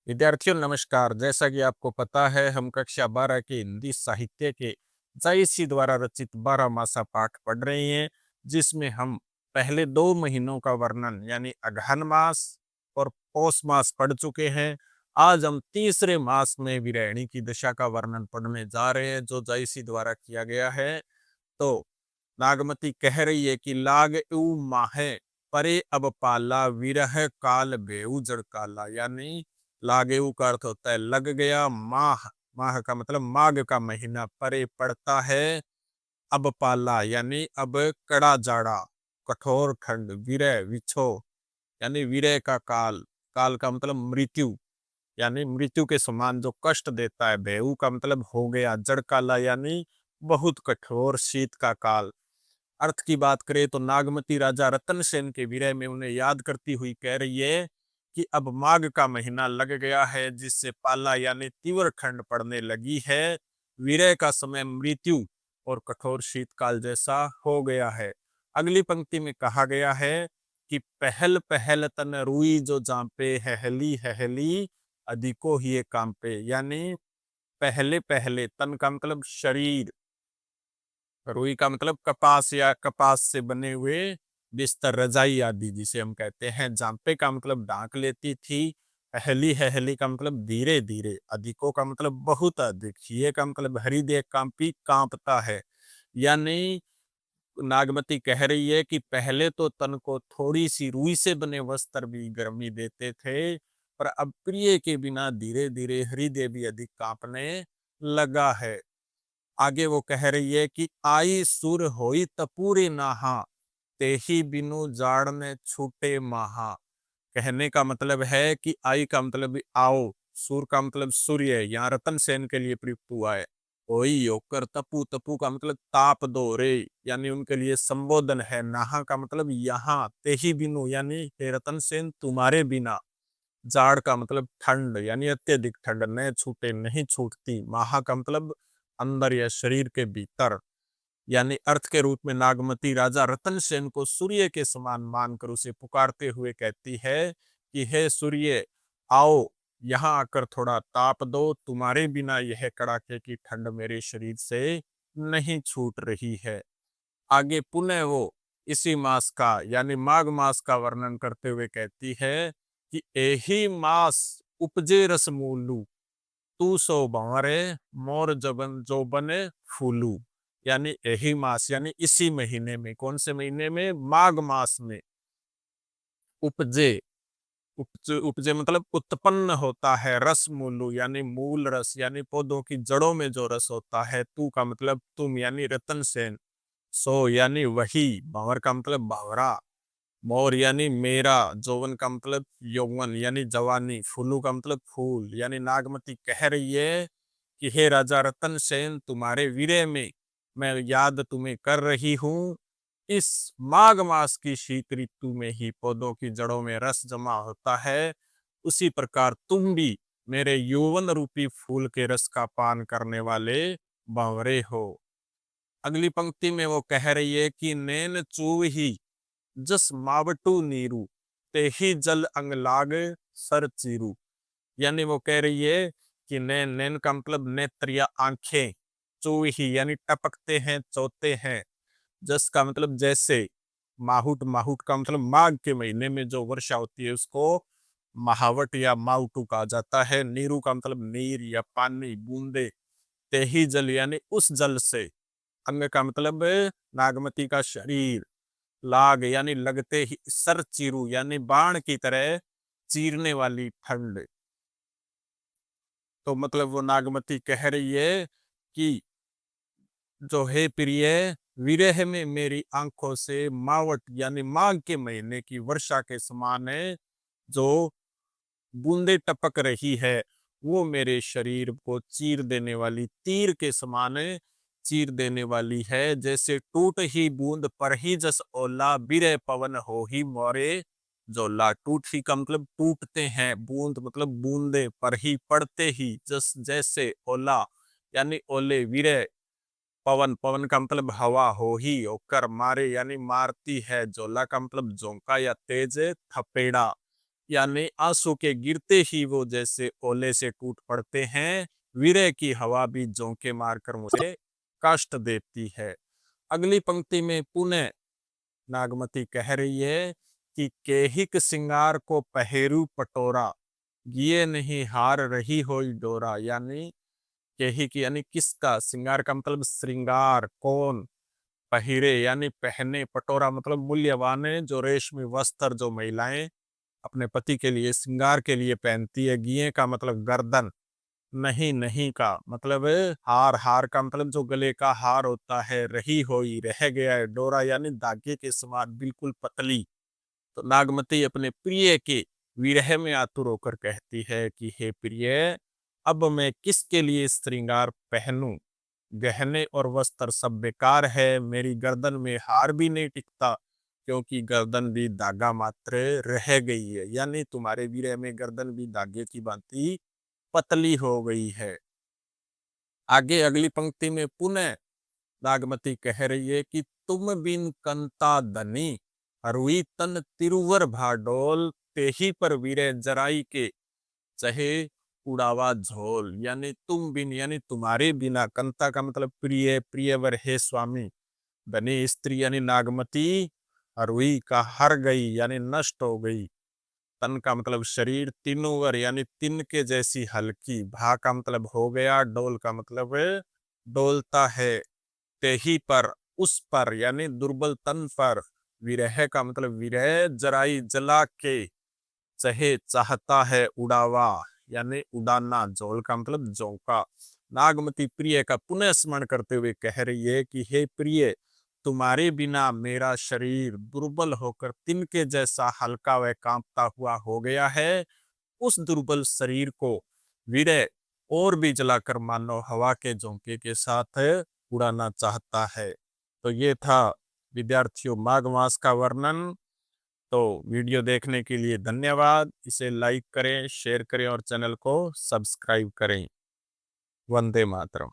विद्यार्थियों नमस्कार। जैसा कि आपको पता है हम कक्षा 12 के हिंदी साहित्य के जायसी द्वारा रचित 12 मासा पाठ पढ़ रहे हैं, जिसमें हम पहले 2 महीनों का वर्णन यानी अगहन मास और पौष मास पढ़ चुके हैं। आज हम तीसरे मास में विरहणी की दशा का वर्णन पढ़ने जा रहे हैं, जो जायसी द्वारा किया गया है। तो नागमती कह रही है कि लाग ऊ माहे परे अब पाला विरह काल बेऊ जड़ काला, यानी लागेऊ का अर्थ होता है लग गया। माह, माह का मतलब माघ का महीना परे पड़ता है। अब पाला यानी अब कड़ा जाड़ा, कठोर ठंड, विरह विछो यानी विरह का काल, काल का मतलब मृत्यु यानी मृत्यु के समान जो कष्ट देता है। बेऊ का मतलब हो गया, जड़ काला यानी बहुत कठोर शीत का काल। अर्थ की बात करें तो नागमती राजा रतन सेन के विरह में उन्हें याद करती हुई कह रही है कि अब माघ का महीना लग गया है, जिससे पाला यानी तीव्र ठंड पड़ने लगी है। विरह का समय मृत्यु और कठोर शीतकाल जैसा हो गया है। अगली पंक्ति में कहा गया है कि पहल पहल तन रुई जो जांपे हहली हहली अधिको ही कांपे, यानी पहले पहले, तन का मतलब शरीर, रुई का मतलब कपास या कपास से बने हुए बिस्तर, रजाई आदि जिसे हम कहते हैं। जांपे का मतलब ढांक लेती थी। हहली हहली का मतलब धीरे धीरे। अधिको का मतलब बहुत अधिक। ये का मतलब हृदय कांपी, कांपता है। यानी नागमती कह रही है कि पहले तो तन को थोड़ी सी रुई से बने वस्त्र भी गर्मी देते थे, पर अब प्रिय के बिना धीरे धीरे हृदय भी अधिक कांपने लगा है। आगे वो कह रही है कि आई सुर होई तपूरे नाहा, तेही बिनु जाड़ ने छूटे माहा। कहने का मतलब है कि आई का मतलब आओ, सूर का मतलब सूर्य, यहाँ रतन सेन के लिए प्रयुक्त हुआ है। ओई होकर तपू, तपू का मतलब ताप दो रे, यानी उनके लिए संबोधन है। नाहा का मतलब यहाँ, तेही बिनु यानी हे रतन सेन तुम्हारे बिना। जाड़ का मतलब ठंड यानी अत्यधिक ठंड, न छूटे नहीं छूटती। माहा का मतलब अंदर या शरीर के भीतर। यानी अर्थ के रूप में नागमती राजा रतन सेन को सूर्य के समान मानकर उसे पुकारते हुए कहती है कि हे सूर्य, आओ यहाँ आकर थोड़ा ताप दो, तुम्हारे बिना यह कड़ाके की ठंड मेरे शरीर से नहीं छूट रही है। आगे पुनः वो इसी मास का यानी माघ मास का वर्णन करते हुए कहती है कि एही मास उपजे रस मूलू, तू सो भंवरे मोर जबन जो बने फूलू। यानी यही मास यानी इसी महीने में, कौन से महीने में? माघ मास में उपजे, उपजे मतलब उत्पन्न होता है। रस मूलू यानी मूल रस, यानी पौधों की जड़ों में जो रस होता है। तू का मतलब तुम यानी रतन सेन। सो यानी वही, भंवर का मतलब भंवरा, मोर यानी मेरा, जौवन का मतलब यौवन यानी जवानी, फूलू का मतलब फूल। यानी नागमती कह रही है कि हे राजा रतन सेन, तुम्हारे विरह में मैं याद तुम्हें कर रही हूँ। इस माघ मास की शीत ऋतु में ही पौधों की जड़ों में रस जमा होता है। उसी प्रकार तुम भी मेरे यौवन रूपी फूल के रस का पान करने वाले बावरे हो। अगली पंक्ति में वो कह रही है कि नैन चूव ही जस मावटू नीरू, ते ही जल अंग लाग सर चीरू। यानी वो कह रही है कि नैन, नैन का मतलब नेत्र या आंखें, चूव ही यानी टपकते हैं, चौते हैं। जस का मतलब जैसे, माहुट, माहुट का मतलब माघ के महीने में जो वर्षा होती है उसको महावट या माउटू कहा जाता है। नीरू का मतलब नीर या पानी, बूंदे। तेही जल यानी उस जल से। अंग का मतलब नागमती का शरीर। लाग यानी लगते ही, सर चीरू यानी बाण की तरह चीरने वाली ठंड। तो मतलब वो नागमती कह रही है कि जो हे प्रिय, विरह में मेरी आंखों से मावट यानी माघ के महीने की वर्षा के समान है जो बूंदे टपक रही है, वो मेरे शरीर को चीर देने वाली, तीर के समान चीर देने वाली है। जैसे टूट ही बूंद पर ही जस ओला, बिरह पवन हो ही मोरे जोला। टूट ही का मतलब टूटते हैं, बूंद मतलब बूंदे, पर ही पड़ते ही, जस जैसे ओला यानी ओले, विरह पवन, पवन का मतलब हवा, हो ही होकर, मारे यानी मारती है, जोला का मतलब झोंका या तेज थपेड़ा। यानी आंसू के गिरते ही वो जैसे ओले से टूट पड़ते हैं, विरह की हवा भी झोंके मारकर मुझे कष्ट देती है। अगली पंक्ति में पुनः नागमती कह रही है कि केहिक सिंगार को पहेरू पटोरा, गिये नहीं हार रही होई डोरा। यानी केहिक यानी किसका, सिंगार का मतलब श्रृंगार, कौन पहिरे यानी पहने, पटोरा मतलब मूल्यवान है, जो रेशमी वस्त्र जो महिलाएं अपने पति के लिए श्रृंगार के लिए पहनती है। गिये का मतलब गर्दन, नहीं नहीं का मतलब हार, हार का मतलब जो गले का हार होता है, रही होई रह गया है, डोरा यानी धागे के समान बिल्कुल पतली। तो नागमती अपने प्रिय के विरह में आतुर होकर कहती है कि हे प्रिय, अब मैं किसके लिए श्रृंगार पहनूं, गहने और वस्त्र सब बेकार है, मेरी गर्दन में हार भी नहीं टिकता, क्योंकि गर्दन भी धागा मात्र रह गई है। यानी तुम्हारे विरह में गर्दन भी धागे की भांति पतली हो गई है। आगे अगली पंक्ति में पुनः नागमती कह रही है कि तुम बिन कंता धनी, हरुई तन तिरुवर भाडोल, तेही पर विरह जराई के चहे उड़ावा झोल। यानी तुम बिन यानी तुम्हारे बिना, कंता का मतलब प्रिय, प्रियवर है स्वामी, धनी स्त्री यानी नागमती, हरुई का हर गई यानी नष्ट हो गई, तन का मतलब शरीर, तीनों यानी तिन के जैसी हल्की, भा का मतलब हो गया, डोल का मतलब डोलता है, तेही पर उस पर यानी दुर्बल तन पर, विरह का मतलब विरह जराई जला के, चहे चाहता है उड़ावा यानी उड़ाना, झोल का मतलब झोंका। नागमती प्रिय का पुनः स्मरण करते हुए कह रही है कि हे प्रिय, तुम्हारे बिना मेरा शरीर दुर्बल होकर तिनके जैसा हल्का व कांपता हुआ हो गया है। उस दुर्बल शरीर को विरह और भी जलाकर मानो हवा के झोंके के साथ उड़ाना चाहता है। तो ये था विद्यार्थियों माघ मास का वर्णन। तो वीडियो देखने के लिए धन्यवाद। इसे लाइक करें, शेयर करें और चैनल को सब्सक्राइब करें। वंदे मातरम।